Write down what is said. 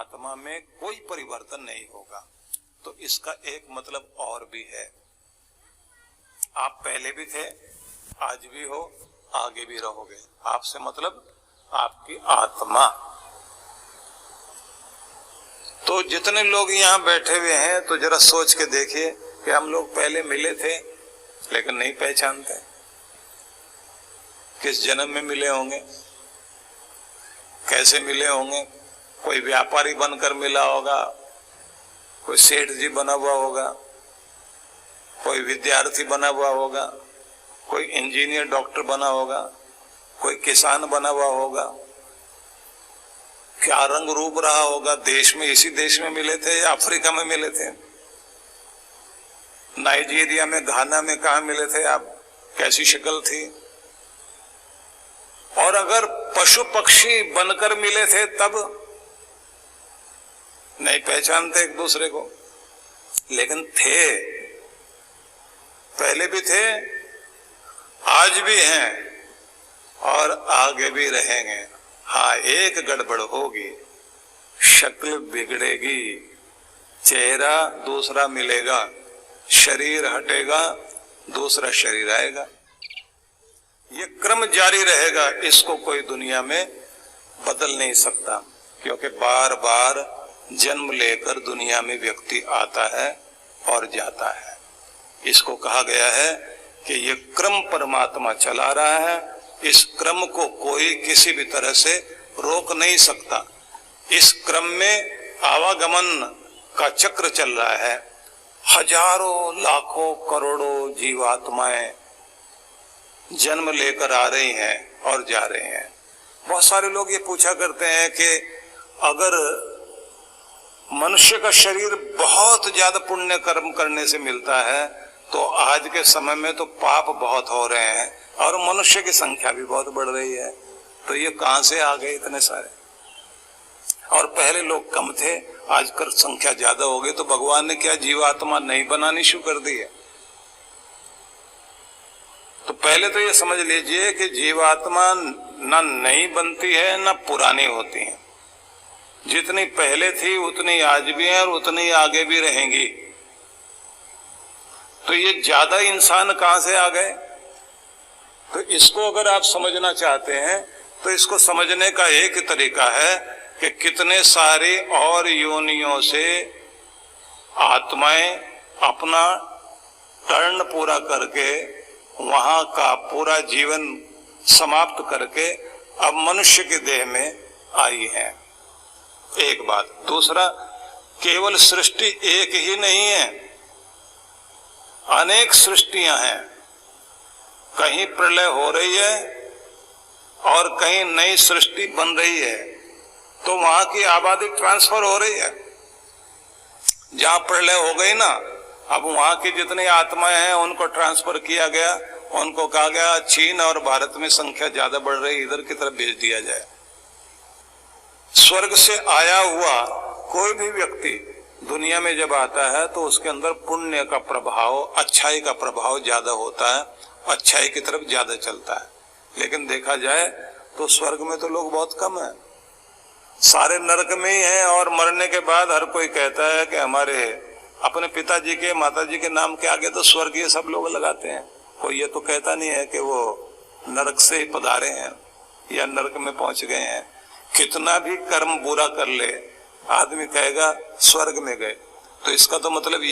आत्मा में कोई परिवर्तन नहीं होगा। तो इसका एक मतलब और भी है, आप पहले भी थे, आज भी हो, आगे भी रहोगे। आपसे मतलब आपकी आत्मा। तो जितने लोग यहाँ बैठे हुए हैं तो जरा सोच के देखिए कि हम लोग पहले मिले थे लेकिन नहीं पहचानते, किस जन्म में मिले होंगे, कैसे मिले होंगे। कोई व्यापारी बनकर मिला होगा, कोई सेठ जी बना हुआ होगा, कोई विद्यार्थी बना हुआ होगा, कोई इंजीनियर डॉक्टर बना होगा, कोई किसान बना हुआ होगा। क्या रंग रूप रहा होगा, देश में इसी देश में मिले थे या अफ्रीका में मिले थे, नाइजीरिया में, घाना में, कहा मिले थे आप, कैसी शक्ल थी। और अगर पशु पक्षी बनकर मिले थे तब नहीं पहचानते एक दूसरे को, लेकिन थे, पहले भी थे, आज भी हैं और आगे भी रहेंगे। हाँ, एक गड़बड़ होगी, शक्ल बिगड़ेगी, चेहरा दूसरा मिलेगा, शरीर हटेगा, दूसरा शरीर आएगा। ये क्रम जारी रहेगा, इसको कोई दुनिया में बदल नहीं सकता, क्योंकि बार बार जन्म लेकर दुनिया में व्यक्ति आता है और जाता है। इसको कहा गया है कि ये क्रम परमात्मा चला रहा है, इस क्रम को कोई किसी भी तरह से रोक नहीं सकता। इस क्रम में आवागमन का चक्र चल रहा है, हजारों लाखों करोड़ों जीवात्माएं जन्म लेकर आ रही हैं और जा रहे हैं। बहुत सारे लोग ये पूछा करते हैं कि अगर मनुष्य का शरीर बहुत ज्यादा पुण्य कर्म करने से मिलता है तो आज के समय में तो पाप बहुत हो रहे हैं और मनुष्य की संख्या भी बहुत बढ़ रही है, तो ये कहां से आ गए इतने सारे। और पहले लोग कम थे, आजकल संख्या ज्यादा हो गई, तो भगवान ने क्या जीवात्मा नहीं बनानी शुरू कर दी है। तो पहले तो ये समझ लीजिए कि जीवात्मा न नई बनती है न पुरानी होती है, जितनी पहले थी उतनी आज भी है और उतनी आगे भी रहेंगी। तो ये ज्यादा इंसान कहां से आ गए? तो इसको अगर आप समझना चाहते हैं तो इसको समझने का एक तरीका है कि कितने सारे और योनियों से आत्माएं अपना टर्न पूरा करके वहां का पूरा जीवन समाप्त करके अब मनुष्य के देह में आई है। एक बात। दूसरा, केवल सृष्टि एक ही नहीं है, अनेक सृष्टियां हैं। कहीं प्रलय हो रही है और कहीं नई सृष्टि बन रही है, तो वहां की आबादी ट्रांसफर हो रही है। जहां प्रलय हो गई ना, अब वहां की जितनी आत्माएं हैं उनको ट्रांसफर किया गया, उनको कहा गया चीन और भारत में संख्या ज्यादा बढ़ रही, इधर की तरफ भेज दिया जाए। स्वर्ग से आया हुआ कोई भी व्यक्ति दुनिया में जब आता है तो उसके अंदर पुण्य का प्रभाव, अच्छाई का प्रभाव ज्यादा होता है, अच्छाई की तरफ ज्यादा चलता है। लेकिन देखा जाए तो स्वर्ग में तो लोग बहुत कम हैं, सारे नरक में ही हैं। और मरने के बाद हर कोई कहता है कि हमारे अपने पिताजी के, माताजी के नाम के आगे तो स्वर्गीय सब लोग लगाते हैं। कोई ये तो कहता नहीं है कि वो नरक से ही पधारे हैं या नरक में पहुंच गए हैं। कितना भी कर्म बुरा कर ले आदमी कहेगा स्वर्ग में गए। तो इसका तो मतलब ये